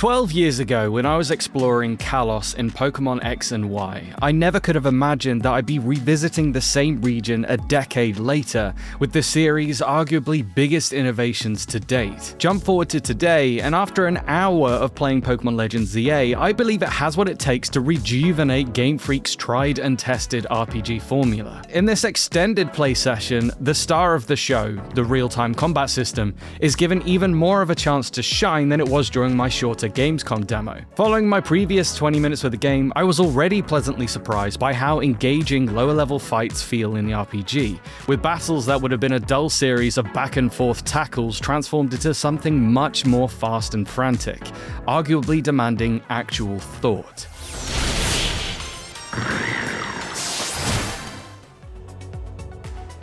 12 years ago, when I was exploring Kalos in Pokémon X and Y, I never could have imagined that I'd be revisiting the same region a decade later, with the series' arguably biggest innovations to date. Jump forward to today, and after an hour of playing Pokémon Legends ZA, I believe it has what it takes to rejuvenate Game Freak's tried and tested RPG formula. In this extended play session, the star of the show, the real-time combat system, is given even more of a chance to shine than it was during my shorter Gamescom demo. Following my previous 20 minutes with the game, I was already pleasantly surprised by how engaging lower-level fights feel in the RPG, with battles that would have been a dull series of back-and-forth tackles transformed into something much more fast and frantic, arguably demanding actual thought.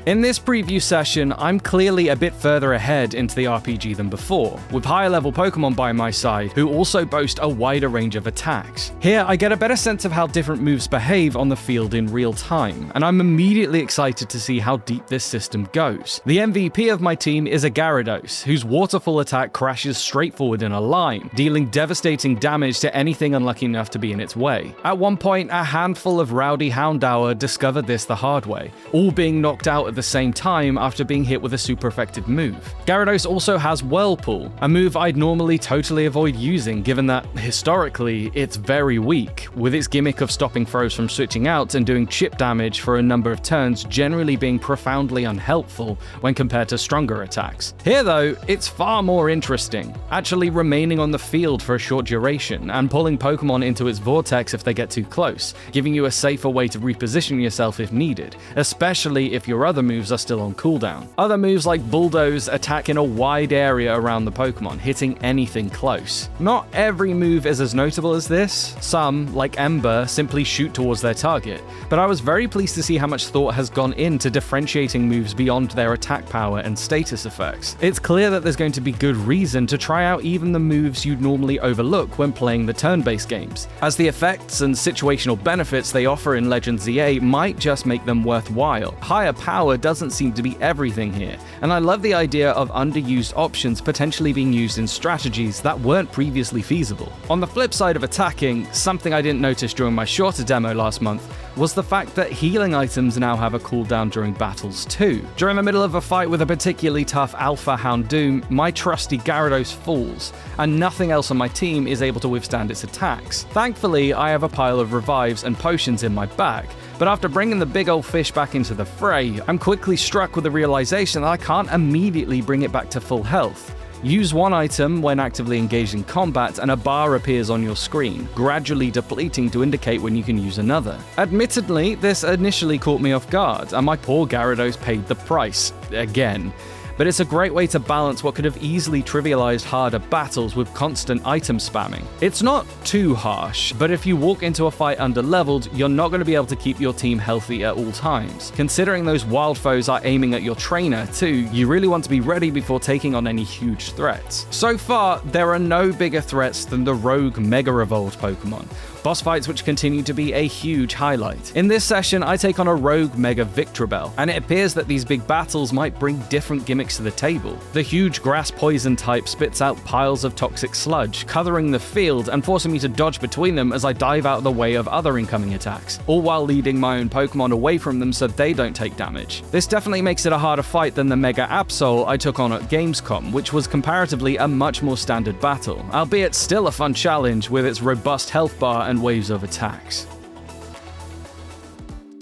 In this preview session, I'm clearly a bit further ahead into the RPG than before, with higher level Pokémon by my side who also boast a wider range of attacks. Here, I get a better sense of how different moves behave on the field in real time, and I'm immediately excited to see how deep this system goes. The MVP of my team is a Gyarados, whose waterfall attack crashes straight forward in a line, dealing devastating damage to anything unlucky enough to be in its way. At one point, a handful of rowdy Houndour discovered this the hard way, all being knocked out at the same time after being hit with a super effective move. Gyarados also has Whirlpool, a move I'd normally totally avoid using given that, historically, it's very weak, with its gimmick of stopping throws from switching out and doing chip damage for a number of turns generally being profoundly unhelpful when compared to stronger attacks. Here though, it's far more interesting, actually remaining on the field for a short duration and pulling Pokemon into its vortex if they get too close, giving you a safer way to reposition yourself if needed, especially if your other moves are still on cooldown. Other moves like Bulldoze attack in a wide area around the Pokemon, hitting anything close. Not every move is as notable as this. Some, like Ember, simply shoot towards their target, but I was very pleased to see how much thought has gone into differentiating moves beyond their attack power and status effects. It's clear that there's going to be good reason to try out even the moves you'd normally overlook when playing the turn-based games, as the effects and situational benefits they offer in Legends ZA might just make them worthwhile. Higher power doesn't seem to be everything here, and I love the idea of underused options potentially being used in strategies that weren't previously feasible. On the flip side of attacking, something I didn't notice during my shorter demo last month was the fact that healing items now have a cooldown during battles too. During the middle of a fight with a particularly tough Alpha Houndoom, my trusty Gyarados falls, and nothing else on my team is able to withstand its attacks. Thankfully, I have a pile of revives and potions in my bag, but after bringing the big old fish back into the fray, I'm quickly struck with the realization that I can't immediately bring it back to full health. Use one item when actively engaged in combat and a bar appears on your screen, gradually depleting to indicate when you can use another. Admittedly, this initially caught me off guard, and my poor Gyarados paid the price, again. But it's a great way to balance what could have easily trivialized harder battles with constant item spamming. It's not too harsh, but if you walk into a fight under-leveled, you're not going to be able to keep your team healthy at all times. Considering those wild foes are aiming at your trainer too, you really want to be ready before taking on any huge threats. So far, there are no bigger threats than the rogue Mega Evolved Pokemon, boss fights which continue to be a huge highlight. In this session, I take on a rogue Mega Victreebel, and it appears that these big battles might bring different gimmicks to the table. The huge grass poison type spits out piles of toxic sludge, covering the field and forcing me to dodge between them as I dive out of the way of other incoming attacks, all while leading my own Pokemon away from them so they don't take damage. This definitely makes it a harder fight than the Mega Absol I took on at Gamescom, which was comparatively a much more standard battle, albeit still a fun challenge with its robust health bar and waves of attacks.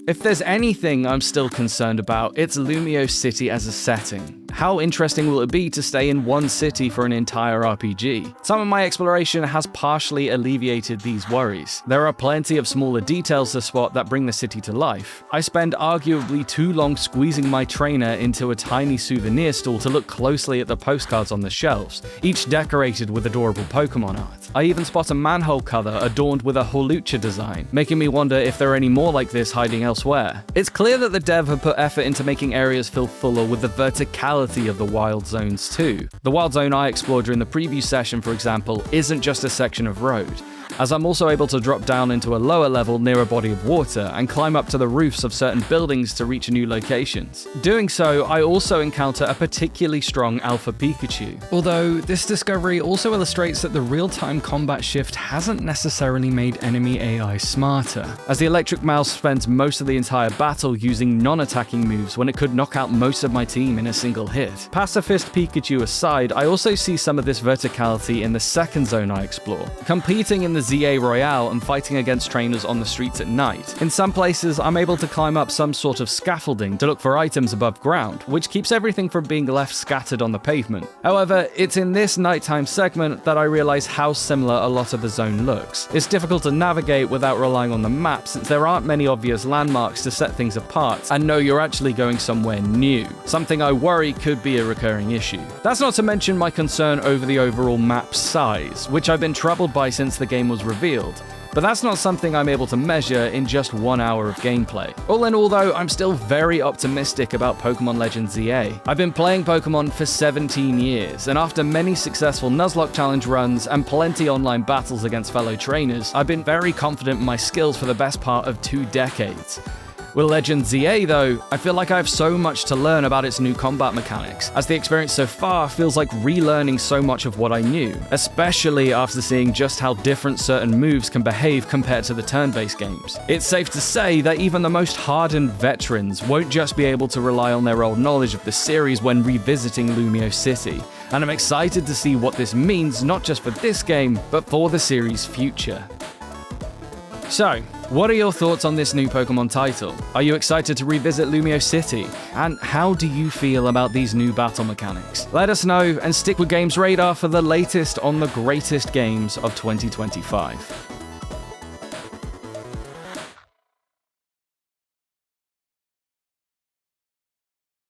If there's anything I'm still concerned about, it's Lumiose City as a setting. How interesting will it be to stay in one city for an entire RPG? Some of my exploration has partially alleviated these worries. There are plenty of smaller details to spot that bring the city to life. I spend arguably too long squeezing my trainer into a tiny souvenir stall to look closely at the postcards on the shelves, each decorated with adorable Pokemon art. I even spot a manhole cover adorned with a Holucha design, making me wonder if there are any more like this hiding elsewhere. It's clear that the dev have put effort into making areas feel fuller with the verticality of the wild zones too. The wild zone I explored during the preview session, for example, isn't just a section of road. as I'm also able to drop down into a lower level near a body of water and climb up to the roofs of certain buildings to reach new locations. Doing so, I also encounter a particularly strong Alpha Pikachu. Although, this discovery also illustrates that the real-time combat shift hasn't necessarily made enemy AI smarter, as the electric mouse spends most of the entire battle using non-attacking moves when it could knock out most of my team in a single hit. Pacifist Pikachu aside, I also see some of this verticality in the second zone I explore, competing in the ZA Royale and fighting against trainers on the streets at night. In some places, I'm able to climb up some sort of scaffolding to look for items above ground, which keeps everything from being left scattered on the pavement. However, it's in this nighttime segment that I realize how similar a lot of the zone looks. It's difficult to navigate without relying on the map since there aren't many obvious landmarks to set things apart and know you're actually going somewhere new, something I worry could be a recurring issue. That's not to mention my concern over the overall map size, which I've been troubled by since the game was revealed. But that's not something I'm able to measure in just 1 hour of gameplay. All in all though, I'm still very optimistic about Pokémon Legends ZA. I've been playing Pokémon for 17 years, and after many successful Nuzlocke challenge runs and plenty online battles against fellow trainers, I've been very confident in my skills for the best part of 2 decades. With Legends ZA though, I feel like I have so much to learn about its new combat mechanics, as the experience so far feels like relearning so much of what I knew, especially after seeing just how different certain moves can behave compared to the turn-based games. It's safe to say that even the most hardened veterans won't just be able to rely on their old knowledge of the series when revisiting Lumiose City, and I'm excited to see what this means not just for this game, but for the series' future. So, what are your thoughts on this new Pokémon title? Are you excited to revisit Lumiose City? And how do you feel about these new battle mechanics? Let us know and stick with GamesRadar for the latest on the greatest games of 2025.